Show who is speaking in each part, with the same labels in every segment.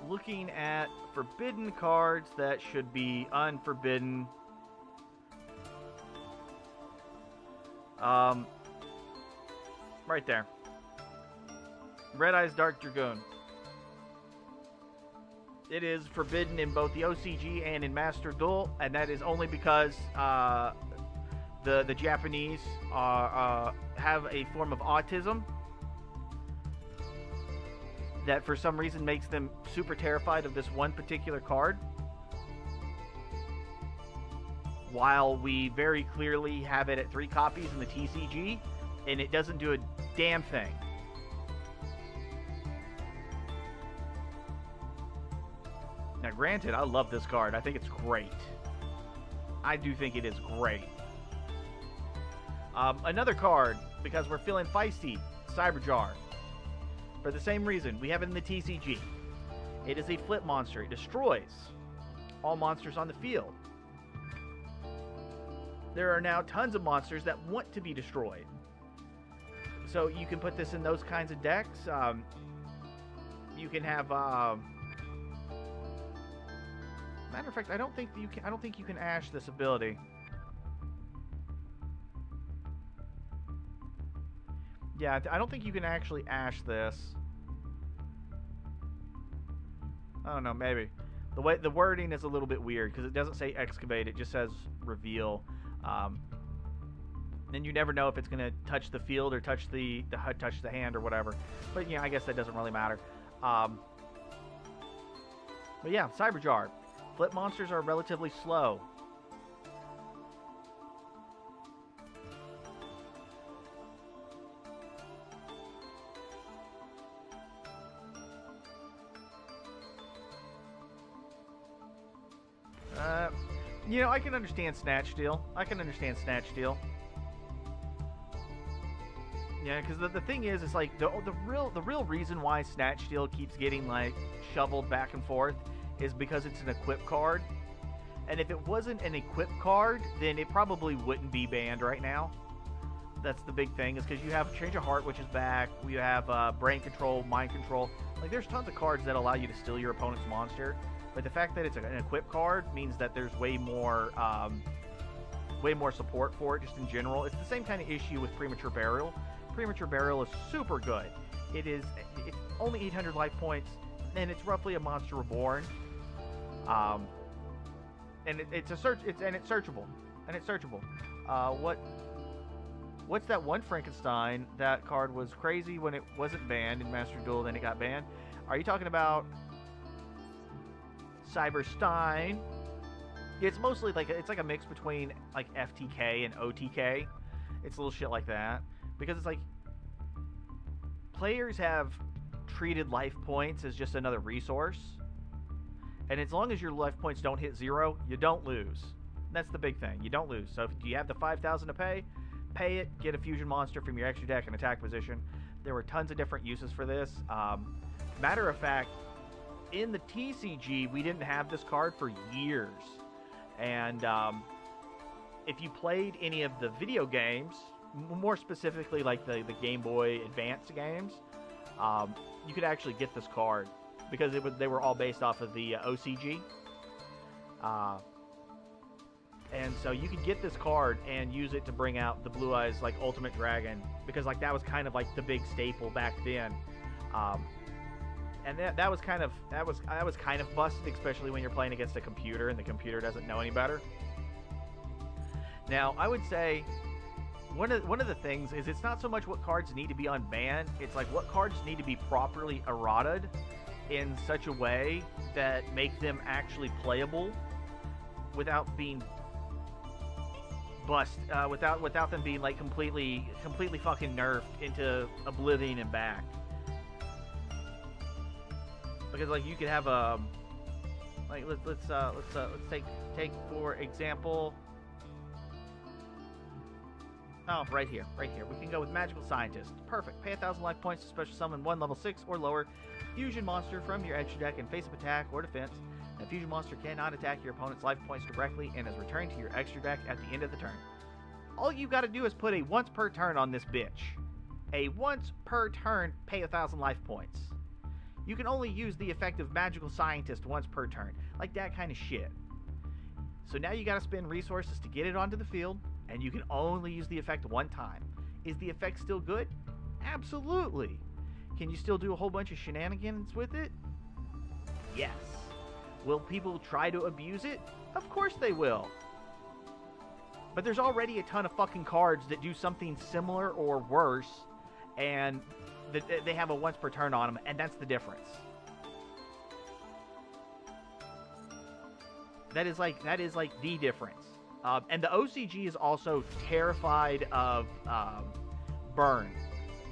Speaker 1: looking at forbidden cards that should be unforbidden. Right there. Red Eyes Dark Dragoon. It is forbidden in both the OCG and in Master Duel, and that is only because the Japanese have a form of autism that for some reason makes them super terrified of this one particular card, while we very clearly have it at 3 copies in the TCG, and it doesn't do a damn thing. Now, granted, I love this card. I think it's great. I do think it is great. Another card, because we're feeling feisty, Cyberjar. For the same reason, we have it in the TCG. It is a flip monster. It destroys all monsters on the field. There are now tons of monsters that want to be destroyed. So you can put this in those kinds of decks. You can have... matter of fact, I don't think you can Ash this ability. Yeah, I don't think you can actually Ash this. I don't know, maybe. The wording is a little bit weird because it doesn't say excavate, it just says reveal. And you never know if it's going to touch the field or touch the hand or whatever. But yeah, I guess that doesn't really matter. But yeah, Cyberjar. Flip monsters are relatively slow. You know, I can understand Snatch Steal. Yeah, because the thing is, it's like the real reason why Snatch Steal keeps getting like shoveled back and forth is because it's an equip card. And if it wasn't an equip card, then it probably wouldn't be banned right now. That's the big thing, is because you have Change of Heart, which is back. We have Brain Control, Mind Control. Like, there's tons of cards that allow you to steal your opponent's monster. But the fact that it's an equip card means that there's way more support for it just in general. It's the same kind of issue with Premature Burial. Premature Burial is super good. It's only 800 life points, and it's roughly a Monster Reborn. And it's searchable. What's that one Frankenstein? That card was crazy when it wasn't banned in Master Duel, then it got banned. Are you talking about Cyberstein? It's mostly like it's like a mix between like FTK and OTK. It's a little shit like that, because it's like players have treated life points as just another resource, and as long as your life points don't hit 0, you don't lose. That's the big thing. You don't lose. So if you have the 5,000 to pay it, get a fusion monster from your extra deck in attack position. There were tons of different uses for this. Matter of fact, in the TCG, we didn't have this card for years. And if you played any of the video games, more specifically like the Game Boy Advance games, you could actually get this card because they were all based off of the OCG. And so you could get this card and use it to bring out the Blue Eyes like Ultimate Dragon, because like that was kind of like the big staple back then. And that was kind of busted, especially when you're playing against a computer and the computer doesn't know any better. Now, I would say one of the things is it's not so much what cards need to be unbanned, it's like what cards need to be properly errataed in such a way that make them actually playable without being without them being like completely fucking nerfed into oblivion and back. Because like you could have a like let's take for example. Oh, right here. We can go with Magical Scientist. Perfect. Pay 1,000 life points to special summon one level 6 or lower fusion monster from your extra deck in face-up attack or defense. The fusion monster cannot attack your opponent's life points directly and is returned to your extra deck at the end of the turn. All you got to do is put a once per turn on this bitch. A once per turn, pay 1,000 life points. You can only use the effect of Magical Scientist once per turn. Like that kind of shit. So now you gotta spend resources to get it onto the field, and you can only use the effect one time. Is the effect still good? Absolutely. Can you still do a whole bunch of shenanigans with it? Yes. Will people try to abuse it? Of course they will. But there's already a ton of fucking cards that do something similar or worse, and they have a once per turn on them, and that's the difference. That is like the difference. And the OCG is also terrified of burn.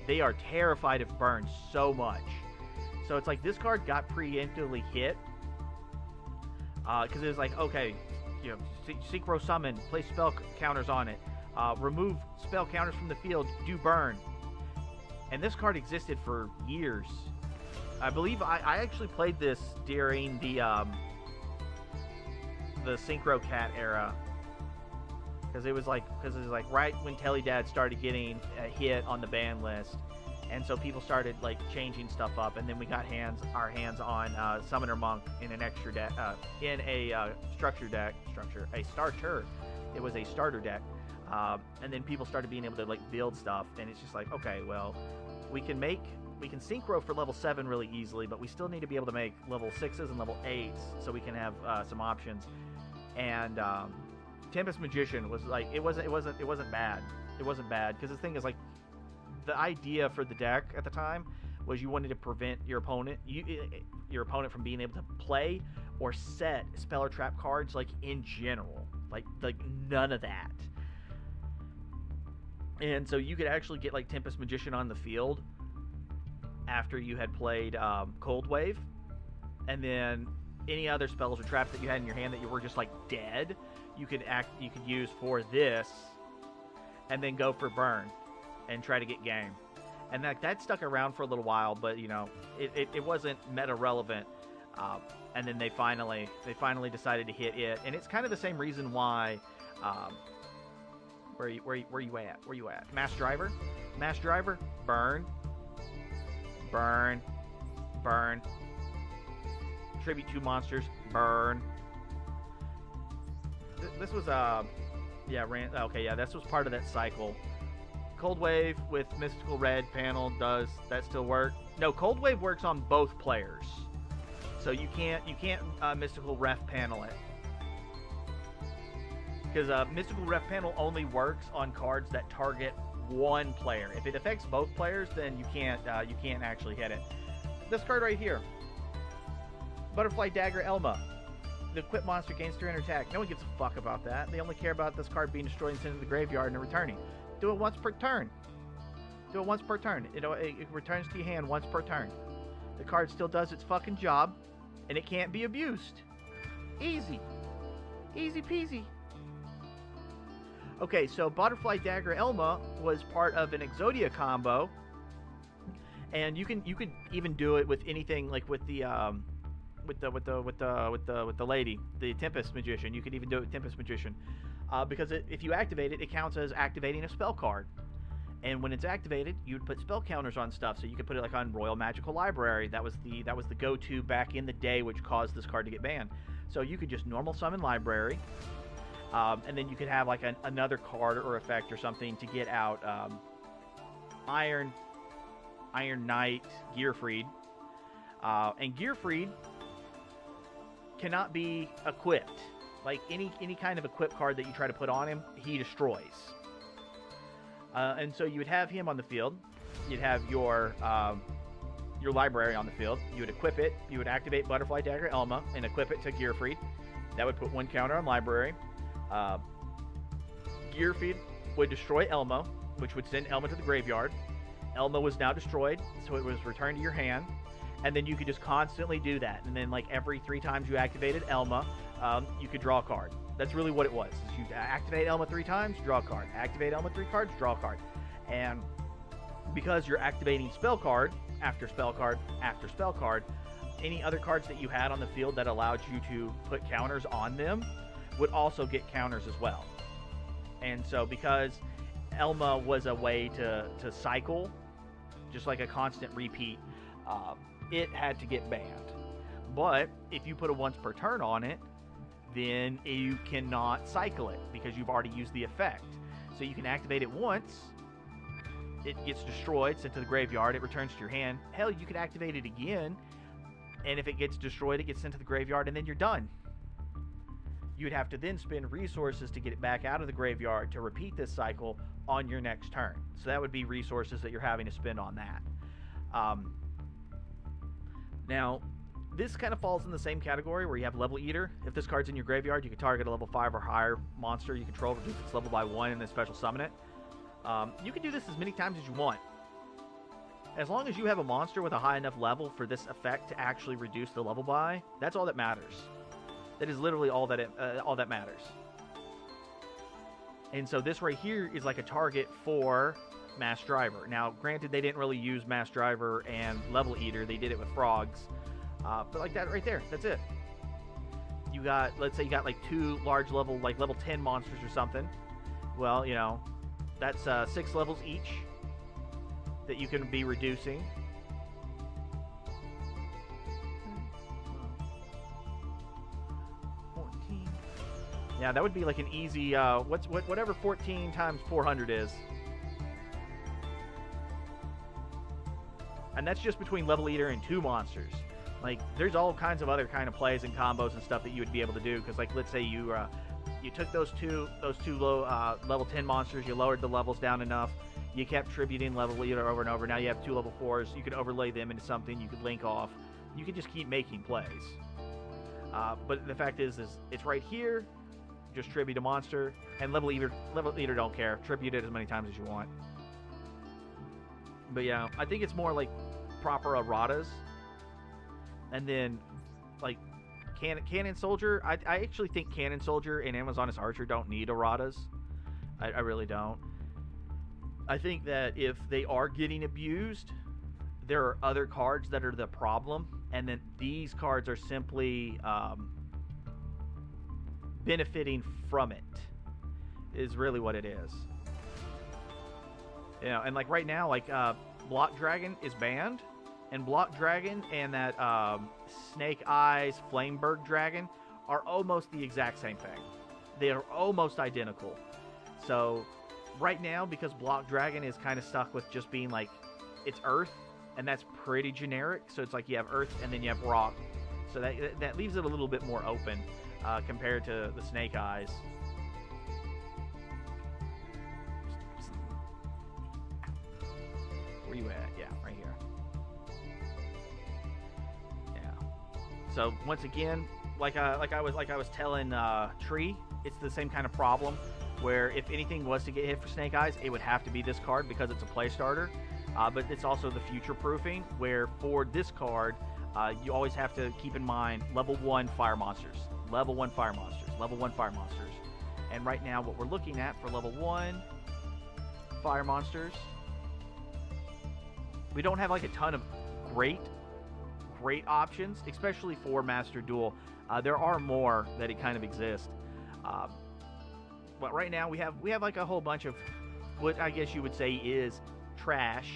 Speaker 1: They are terrified of burn so much. So it's like this card got preemptively hit because it was like, okay, you know, synchro summon, place spell counters on it, remove spell counters from the field, do burn. And this card existed for years. I believe I actually played this during the Synchro Cat era, because it was like right when Teledad started getting a hit on the ban list, and so people started like changing stuff up, and then we got our hands on Summoner Monk in an extra deck, in a starter. It was a starter deck, and then people started being able to like build stuff, and it's just like, okay, well, we can synchro for level 7 really easily, but we still need to be able to make level 6s and level 8s so we can have some options. And Tempest Magician was like, it wasn't bad. It wasn't bad because the thing is, like, the idea for the deck at the time was you wanted to prevent your opponent from being able to play or set spell or trap cards, like, in general, like none of that. And so you could actually get like Tempest Magician on the field after you had played Cold Wave, and then any other spells or traps that you had in your hand that you were just like dead, you could use for this, and then go for burn and try to get game. And that stuck around for a little while, but you know, it wasn't meta relevant. And then they finally decided to hit it, and it's kind of the same reason why. Where you at? Mass Driver, burn. Tribute 2 monsters, burn. This was rant. Okay, yeah, this was part of that cycle. Cold Wave with Mystical Red panel, does that still work? No, Cold Wave works on both players, so you can't Mystical Ref panel it. Because Mystical Ref panel only works on cards that target one player. If it affects both players, then you can't actually hit it. This card right here, Butterfly Dagger Elma. The equipped monster gains 300 attack. No one gives a fuck about that. They only care about this card being destroyed and sent to the graveyard and returning. Do it once per turn. It returns to your hand once per turn. The card still does its fucking job, and it can't be abused. Easy peasy. Okay, so Butterfly Dagger Elma was part of an Exodia combo, and you could even do it with anything, like with the lady, the Tempest Magician. You could even do it with Tempest Magician, because if you activate it, it counts as activating a spell card, and when it's activated, you would put spell counters on stuff. So you could put it like on Royal Magical Library. That was the go-to back in the day, which caused this card to get banned. So you could just normal summon Library. And then you could have like another card or effect or something to get out Iron Knight, Gearfried. And Gearfried cannot be equipped. Like any kind of equipped card that you try to put on him, he destroys. And so you would have him on the field. You'd have your Library on the field. You would equip it. You would activate Butterfly Dagger Elma and equip it to Gearfried. That would put one counter on Library. Gearfried would destroy Elma, which would send Elma to the graveyard. Elma was now destroyed, so it was returned to your hand, and then you could just constantly do that. And then, like, every 3 times you activated Elma, you could draw a card. That's really what it was. You activate Elma 3 times, draw a card. Activate Elma 3 cards, draw a card. And because you're activating spell card after spell card after spell card, any other cards that you had on the field that allowed you to put counters on them would also get counters as well. And so because Elma was a way to cycle, just like a constant repeat, it had to get banned. But if you put a once per turn on it, then you cannot cycle it because you've already used the effect. So you can activate it once, it gets destroyed, sent to the graveyard, it returns to your hand. Hell, you can activate it again, and if it gets destroyed, it gets sent to the graveyard, and then you're done. You would have to then spend resources to get it back out of the graveyard to repeat this cycle on your next turn. So that would be resources that you're having to spend on that. Now, this kind of falls in the same category where you have Level Eater. If this card's in your graveyard, you can target a level 5 or higher monster you control, reduce its level by 1, and then special summon it. You can do this as many times as you want. As long as you have a monster with a high enough level for this effect to actually reduce the level by, that's all that matters. That is literally all that matters. And so this right here is like a target for Mass Driver. Now, granted, they didn't really use Mass Driver and Level Eater. They did it with frogs. But like that right there, that's it. You got, let's say you got like 2 large level, like level 10 monsters or something. Well, you know, that's 6 levels each that you can be reducing. Yeah, that would be like an easy, whatever 14 times 400 is. And that's just between Level Eater and 2 monsters. Like, there's all kinds of other kind of plays and combos and stuff that you would be able to do. Because, like, let's say you took those two low level 10 monsters, you lowered the levels down enough, you kept tributing Level Eater over and over. Now you have 2 level 4s. You could overlay them into something. You could link off. You could just keep making plays. But the fact is it's right here. Just tribute a monster, and Level Eater don't care. Tribute it as many times as you want. But yeah, I think it's more like proper erratas. And then, like, Cannon Soldier, I actually think Cannon Soldier and Amazoness Archer don't need erratas. I really don't. I think that if they are getting abused, there are other cards that are the problem, and then these cards are simply benefiting from it, is really what it is. You know, and like right now, like Block Dragon is banned, and Block Dragon and that Snake Eyes Flamebird Dragon are almost the exact same thing. They are almost identical. So right now, because Block Dragon is kind of stuck with just being like, it's Earth, and that's pretty generic. So it's like you have Earth and then you have Rock. So that leaves it a little bit more open compared to the Snake Eyes. Where you at? Yeah, right here. Yeah. So once again, like I was telling Tree, it's the same kind of problem where if anything was to get hit for Snake Eyes, it would have to be this card because it's a play starter. But it's also the future proofing, where for this card, you always have to keep in mind level 1 fire monsters, level 1 fire monsters, level 1 fire monsters. And right now, what we're looking at for level 1 fire monsters, we don't have like a ton of great options, especially for Master Duel. There are more that it kind of exist. But right now we have like a whole bunch of what I guess you would say is trash.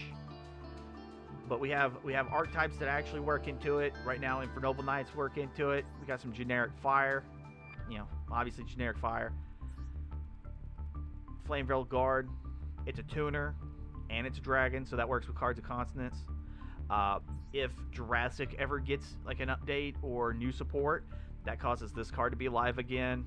Speaker 1: But we have archetypes that actually work into it. Right now, Infernoble Knights work into it. We got some generic fire. You know, obviously generic fire. Flame Veil Guard. It's a tuner. And it's a dragon, so that works with cards of consonants. If Jurassic ever gets like an update or new support, that causes this card to be alive again.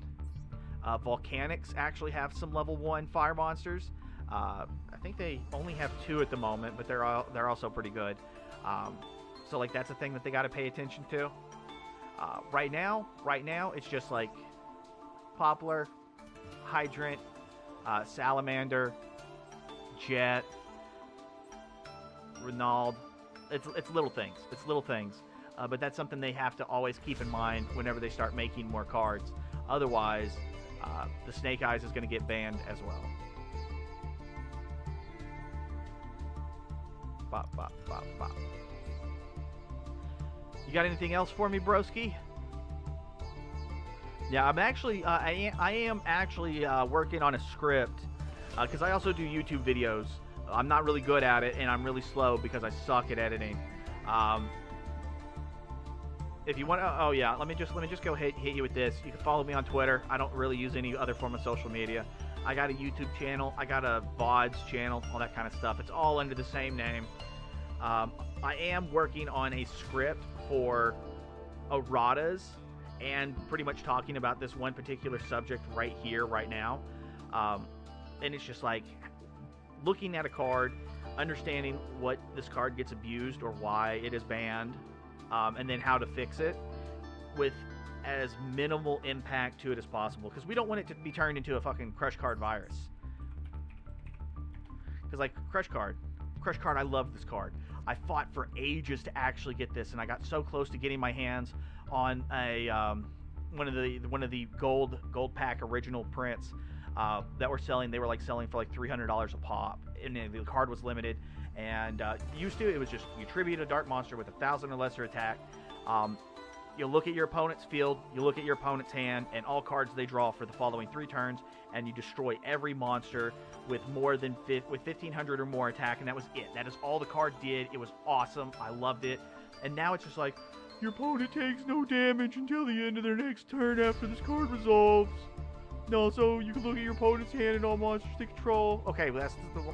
Speaker 1: Volcanics actually have some level 1 fire monsters. I think they only have 2 at the moment, but they're also pretty good. So like that's a thing that they got to pay attention to. Right now it's just like Poplar, Hydrant, Salamander, Jet, Renaud. It's little things. It's little things. But that's something they have to always keep in mind whenever they start making more cards. Otherwise, the Snake Eyes is going to get banned as well. Bop, bop, bop, bop. You got anything else for me, broski? Yeah, I'm actually, I am actually working on a script because I also do YouTube videos. I'm not really good at it, and I'm really slow because I suck at editing. if you want, oh yeah, let me just go hit you with this. You can follow me on Twitter. I don't really use any other form of social media. I got a YouTube channel. I got a VODs channel, all that kind of stuff. It's all under the same name. I am working on a script for erratas and pretty much talking about this one particular subject right here, right now. And it's just like looking at a card, understanding what this card gets abused or why it is banned, and then how to fix it with as minimal impact to it as possible, because we don't want it to be turned into a fucking crush card virus. Because like crush card, I love this card. I fought for ages to actually get this, and I got so close to getting my hands on a one of the gold pack original prints that were selling. They were like selling for like $300 a pop, and the card was limited. And used to, it was just you tribute a dark monster with 1,000 or lesser attack. You look at your opponent's field, you look at your opponent's hand, and all cards they draw for the following 3 turns, and you destroy every monster with more than with 1,500 or more attack, and that was it. That is all the card did. It was awesome. I loved it. And now it's just like, your opponent takes no damage until the end of their next turn after this card resolves. And also, you can look at your opponent's hand and all monsters they control. Okay, well,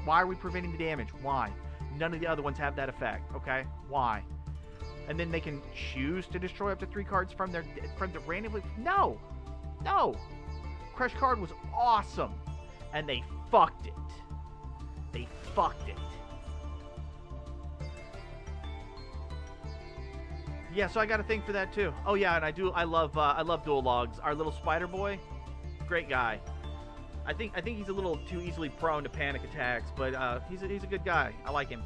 Speaker 1: why are we preventing the damage? Why? None of the other ones have that effect. Okay, why? And then they can choose to destroy up to 3 cards from the randomly. No, Crush card was awesome, and they fucked it. They fucked it. Yeah, so I got a thing for that too. Oh yeah, and I love Dual Logs. Our little spider boy, great guy. I think he's a little too easily prone to panic attacks, but he's a good guy. I like him.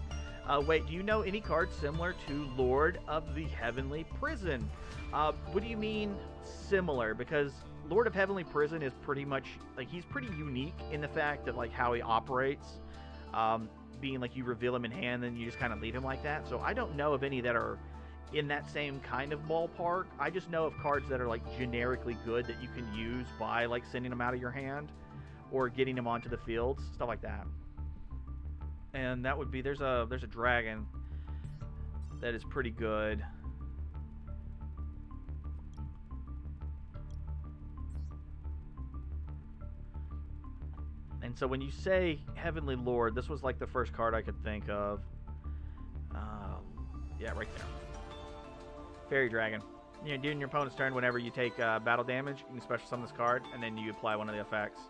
Speaker 1: Wait, do you know any cards similar to Lord of the Heavenly Prison? What do you mean similar? Because Lord of Heavenly Prison is pretty much like, he's pretty unique in the fact of like how he operates, being like you reveal him in hand and you just kind of leave him like that. So I don't know of any that are in that same kind of ballpark. I just know of cards that are like generically good that you can use by like sending them out of your hand or getting them onto the fields, stuff like that. And that would be, there's a dragon that is pretty good. And so when you say Heavenly Lord, this was like the first card I could think of. Yeah, right there. Fairy Dragon. You know, during your opponent's turn, whenever you take battle damage, you can special summon this card, and then you apply one of the effects.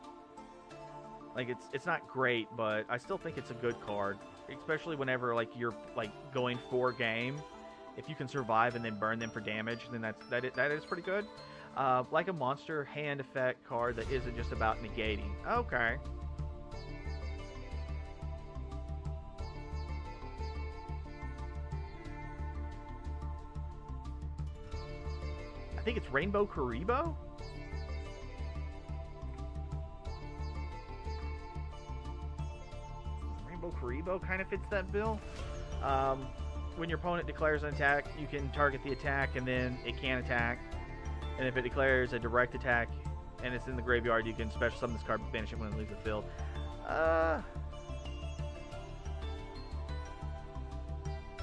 Speaker 1: Like, it's not great, but I still think it's a good card, especially whenever like you're like going for game. If you can survive and then burn them for damage, then that is pretty good. Like a monster hand effect card that isn't just about negating. Okay. I think it's Rainbow Karibo? Rainbow Karibo kind of fits that bill. When your opponent declares an attack, you can target the attack and then it can attack. And if it declares a direct attack and it's in the graveyard, you can special summon this card, banish it when it leaves the field.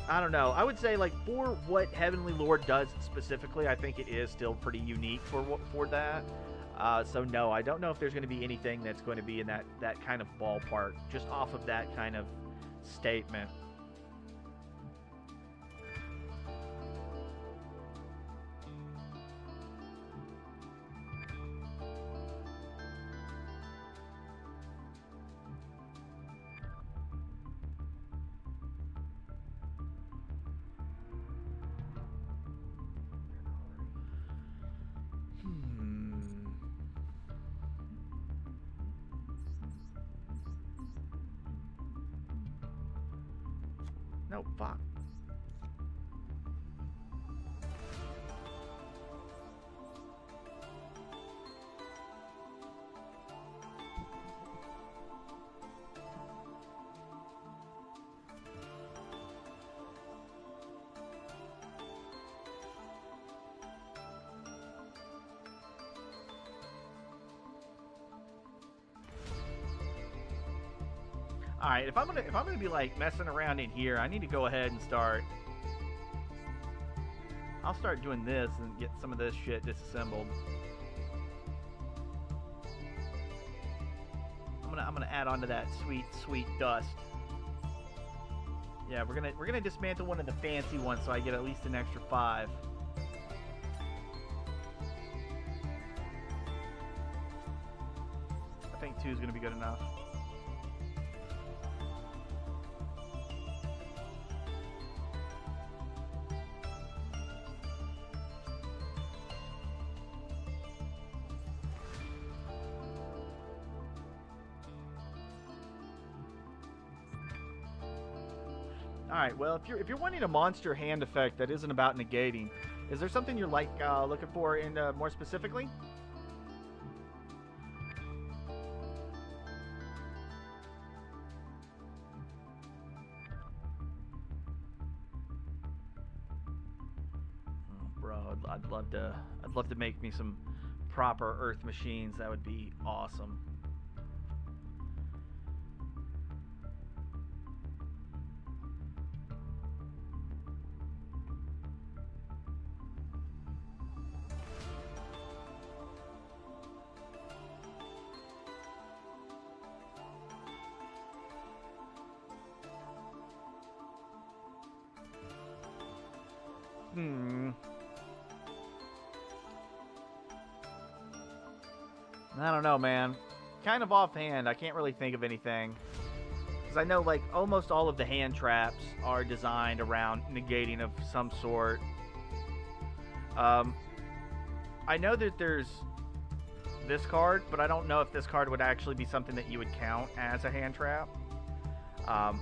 Speaker 1: I don't know. I would say, like, for what Heavenly Lord does specifically, I think it is still pretty unique for that. So no, I don't know if there's going to be anything that's going to be in that kind of ballpark, just off of that kind of statement. No, fuck. All right, if I'm gonna be like messing around in here, I need to go ahead and start. I'll start doing this and get some of this shit disassembled. I'm gonna add on to that sweet dust. Yeah, we're gonna dismantle one of the fancy ones so I get at least an extra 5. I think 2 is gonna be good enough. Alright, well, if you're wanting a monster hand effect that isn't about negating, is there something you're like looking for in more specifically? Oh, bro, I'd love to make me some proper Earth machines. That would be awesome. I don't know, man. Kind of offhand, I can't really think of anything. Because I know, like, almost all of the hand traps are designed around negating of some sort. I know that there's this card, but I don't know if this card would actually be something that you would count as a hand trap. I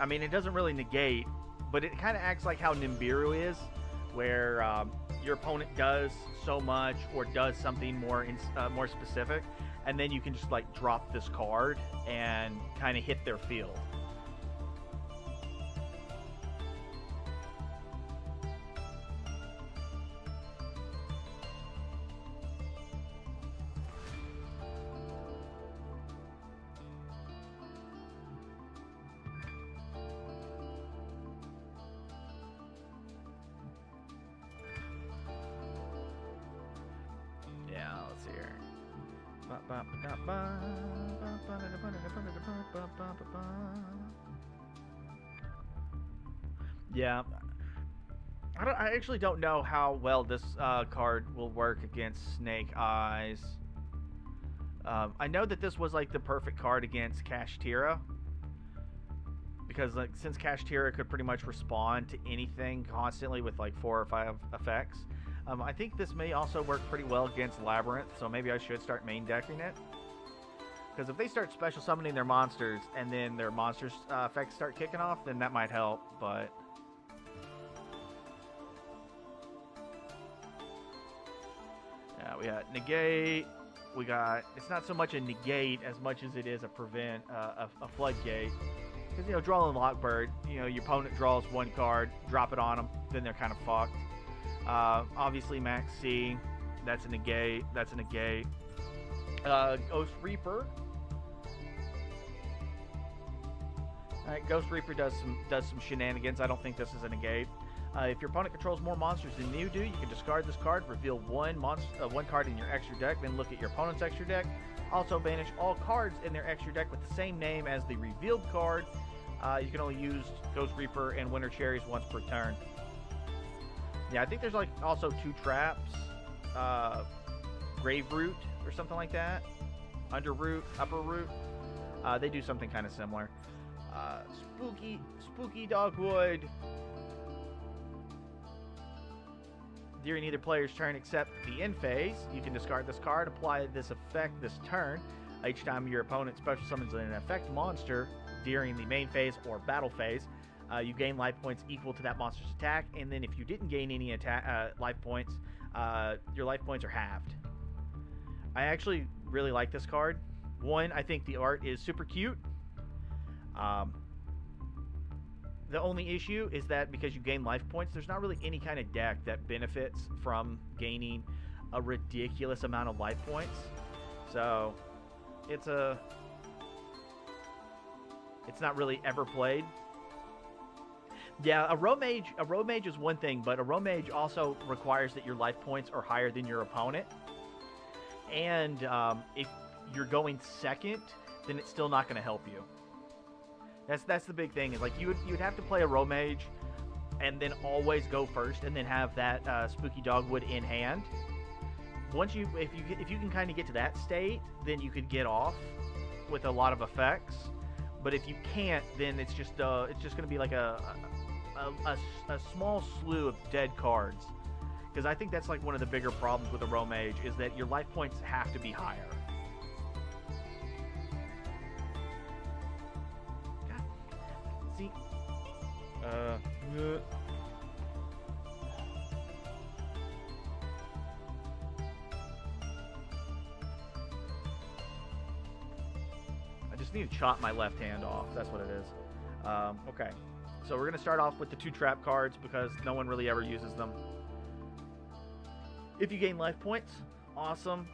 Speaker 1: mean, it doesn't really negate, but it kind of acts like how Nibiru is, where your opponent does so much or does something more specific, and then you can just like drop this card and kind of hit their field. Yeah, I actually don't know how well this card will work against Snake Eyes. I know that this was like the perfect card against Kashtira, because like since Kashtira could pretty much respond to anything constantly with like 4 or 5 effects. I think this may also work pretty well against Labyrinth, so maybe I should start main decking it. Because if they start special summoning their monsters and then their monsters effects start kicking off, then that might help, but... Yeah, we got negate. We got... It's not so much a negate as much as it is a prevent, a floodgate. Because, you know, drawing Lockbird, you know, your opponent draws 1 card, drop it on them, then they're kind of fucked. Obviously, Max C, that's a negate. That's a negate. Ghost Reaper. Alright, Ghost Reaper does some shenanigans. I don't think this is a negate. If your opponent controls more monsters than you do, you can discard this card, reveal one card in your extra deck, then look at your opponent's extra deck. Also banish all cards in their extra deck with the same name as the revealed card. You can only use Ghost Reaper and Winter Cherries once per turn. Yeah, I think there's like also 2 traps. Grave Root or something like that. Under Root, Upper Root. They do something kind of similar. Spooky Dogwood. During either player's turn except the end phase, you can discard this card, apply this effect this turn. Each time your opponent special summons an effect monster during the main phase or battle phase, you gain life points equal to that monster's attack, and then if you didn't gain any life points, your life points are halved. I actually really like this card. One, I think the art is super cute. The only issue is that because you gain life points, there's not really any kind of deck that benefits from gaining a ridiculous amount of life points. So it's not really ever played. Yeah, a row mage is one thing, but a row mage also requires that your life points are higher than your opponent. And if you're going second, then it's still not going to help you. That's the big thing. Is like you'd have to play a row mage, and then always go first, and then have that spooky dogwood in hand. Once if you can kind of get to that state, then you could get off with a lot of effects. But if you can't, then it's just going to be like a small slew of dead cards. Because I think that's like one of the bigger problems with a row mage is that your life points have to be higher. God. See. I just need to chop my left hand off. That's what it is. Okay. So we're going to start off with the 2 trap cards because no one really ever uses them. If you gain life points, awesome.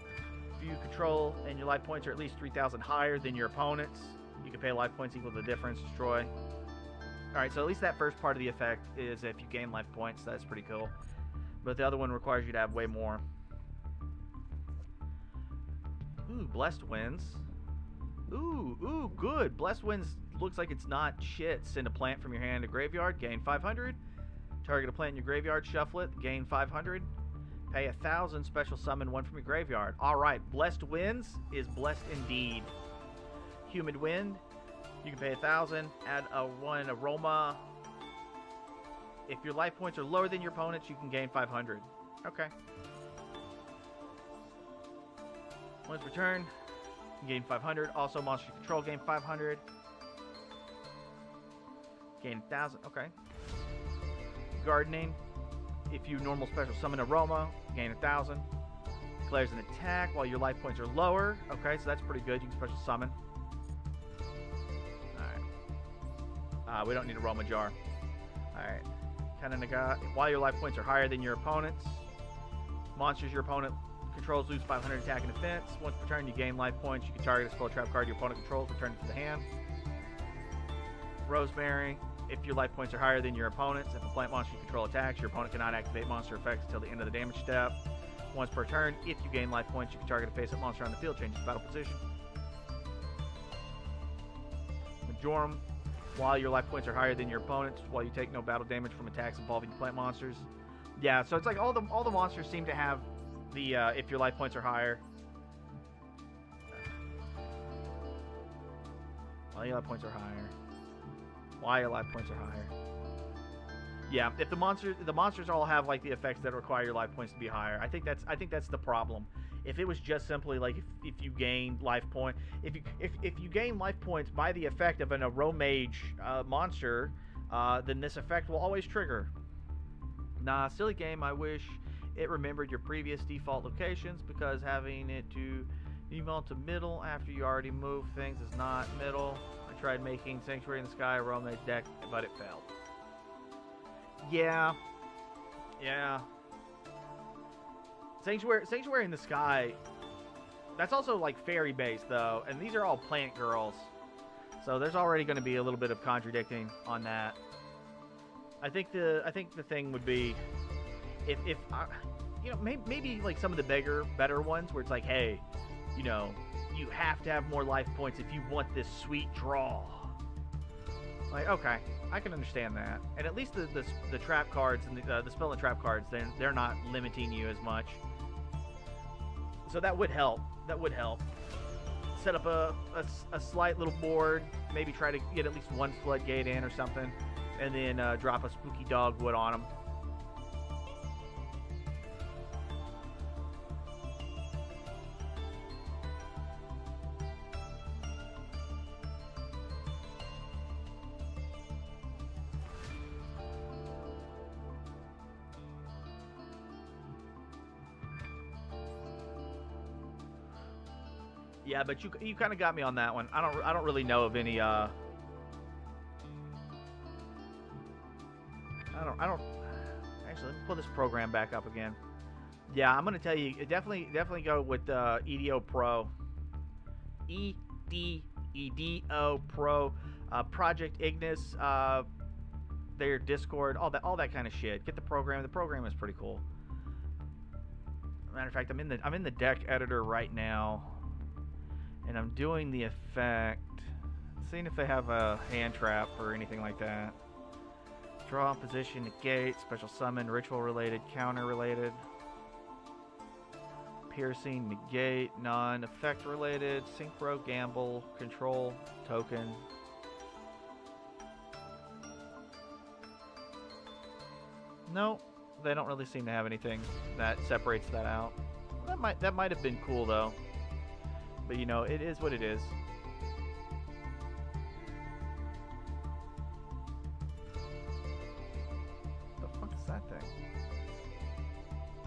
Speaker 1: If you control and your life points are at least 3,000 higher than your opponent's, you can pay life points equal to the difference, destroy. Alright, so at least that first part of the effect is if you gain life points. That's pretty cool. But the other one requires you to have way more. Ooh, Blessed Winds. Ooh, good. Blessed Winds looks like it's not shit. Send a plant from your hand to graveyard, gain 500. Target a plant in your graveyard, shuffle it, gain 500. Pay 1,000, special summon 1 from your graveyard. Alright, Blessed Winds is blessed indeed. Humid Wind, you can pay 1,000, add a 1 aroma. If your life points are lower than your opponent's, you can gain 500. Okay. Once per turn, you gain 500. Also, monster control, gain 500. Gain 1,000. Okay. Gardening. If you normal special summon aroma, gain 1,000. Declares an attack while your life points are lower. Okay, so that's pretty good. You can special summon. Alright. We don't need aroma jar. Alright. Kananaga. While your life points are higher than your opponent's, monsters your opponent controls lose 500 attack and defense. Once per turn, you gain life points. You can target a spell trap card your opponent controls, return it to the hand. Rosemary. If your life points are higher than your opponent's, if a plant monster you control attacks, your opponent cannot activate monster effects until the end of the damage step. Once per turn, if you gain life points, you can target a face-up monster on the field, change its battle position. Majorum. While your life points are higher than your opponent's, while you take no battle damage from attacks involving plant monsters. Yeah, so it's like all the monsters seem to have the if your life points are higher. While your life points are higher. Why your life points are higher. Yeah, if the monsters all have like the effects that require your life points to be higher. I think that's the problem. If it was just simply like if you gain life point, if you gain life points by the effect of an Arrow Mage monster, then this effect will always trigger. Nah, silly game. I wish it remembered your previous default locations because having it to default to middle after you already moved things is not middle. Tried making Sanctuary in the Sky a Royal Mage deck, but it failed. Yeah. Sanctuary in the Sky, that's also like fairy based though, and these are all plant girls. So there's already going to be a little bit of contradicting on that. I think the thing would be if you know, maybe like some of the better ones where it's like, hey, you know, you have to have more life points if you want this sweet draw. Like, okay, I can understand that. And at least the trap cards and the spell and trap cards, they're not limiting you as much. So that would help. That would help. Set up a slight little board. Maybe try to get at least 1 floodgate in or something. And then drop a spooky dogwood on them. Yeah, but you kind of got me on that one. I don't really know of any. I don't. Actually, let me pull this program back up again. Yeah, I'm gonna tell you. Definitely go with EDO Pro. EDO Pro. Project Ignis. their Discord, all that kind of shit. Get the program. The program is pretty cool. Matter of fact, I'm in the deck editor right now, and I'm doing the effect, seeing if they have a hand trap or anything like that. Draw, position, negate, special summon, ritual related, counter related, piercing, negate, non-effect related, synchro, gamble, control, token. No, they don't really seem to have anything that separates that out. That might have been cool though. But you know, it is what it is. The fuck is that thing?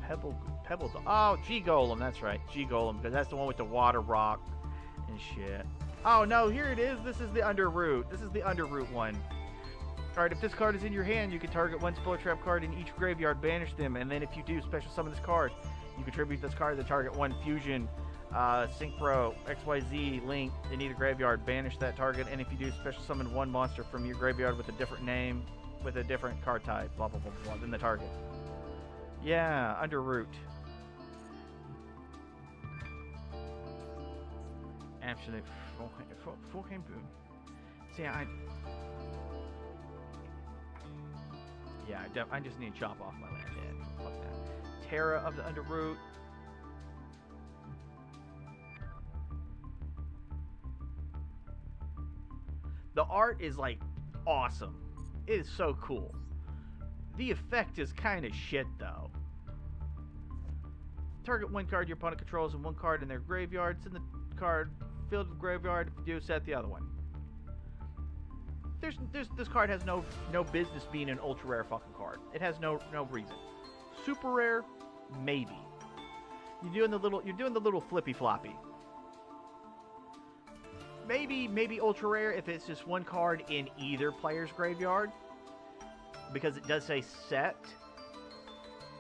Speaker 1: Pebble. Oh, G Golem. That's right, G Golem, because that's the one with the water rock and shit. Oh no, here it is. This is the Underroot. This is the Underroot one. Alright, if this card is in your hand, you can target one Spell Trap card in each graveyard, banish them, and then if you do special summon this card, you contribute this card to target one Fusion, Synchro, XYZ, Link in either graveyard, banish that target, and if you do special summon one monster from your graveyard with a different name, with a different card type, blah blah blah blah, than the target. Yeah, Underroot. Absolute fucking boom. See, I just need to chop off my land head. Fuck that. Terra of the Underroot. The art is like awesome. It is so cool. The effect is kind of shit though. Target one card your opponent controls and one card in their graveyard. Send the card field to the graveyard. If you do, set the other one. This card has no business being an ultra rare fucking card. It has no reason. Super rare, maybe. You're doing the little flippy floppy. Maybe ultra rare if it's just one card in either player's graveyard, because it does say set.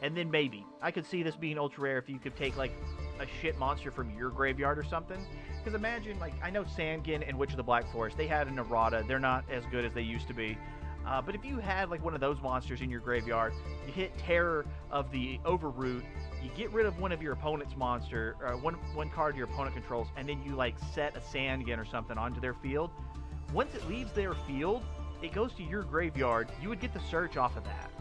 Speaker 1: And then maybe I could see this being ultra rare if you could take like a shit monster from your graveyard or something. Because imagine, like, I know Sandgin and Witch of the Black Forest, they had an errata. They're not as good as they used to be. But if you had, like, one of those monsters in your graveyard, you hit Terror of the Overroot, you get rid of one of your opponent's monster, one card your opponent controls, and then you, like, set a Sandgin or something onto their field. Once it leaves their field, it goes to your graveyard. You would get the search off of that.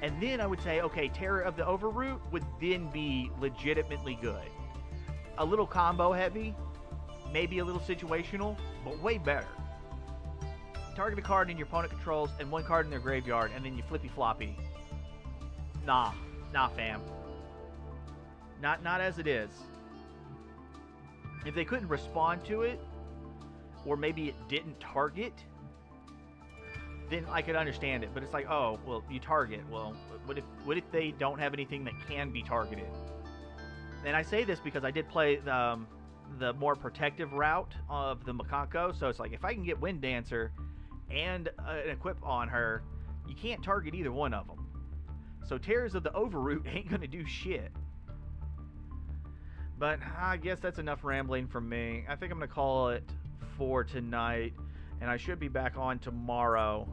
Speaker 1: And then I would say, okay, Terror of the Overroot would then be legitimately good. A little combo heavy, maybe a little situational, but way better. Target a card in your opponent controls and one card in their graveyard, and then you flippy floppy. Nah, fam. Not as it is. If they couldn't respond to it, or maybe it didn't target, then I could understand it. But it's like, oh, well, you target. Well, what if they don't have anything that can be targeted? And I say this because I did play the more protective route of the Makanko, so it's like, if I can get Wind Dancer and an equip on her, you can't target either one of them. So Terrors of the Overroot ain't gonna do shit. But I guess that's enough rambling from me. I think I'm gonna call it for tonight, and I should be back on tomorrow.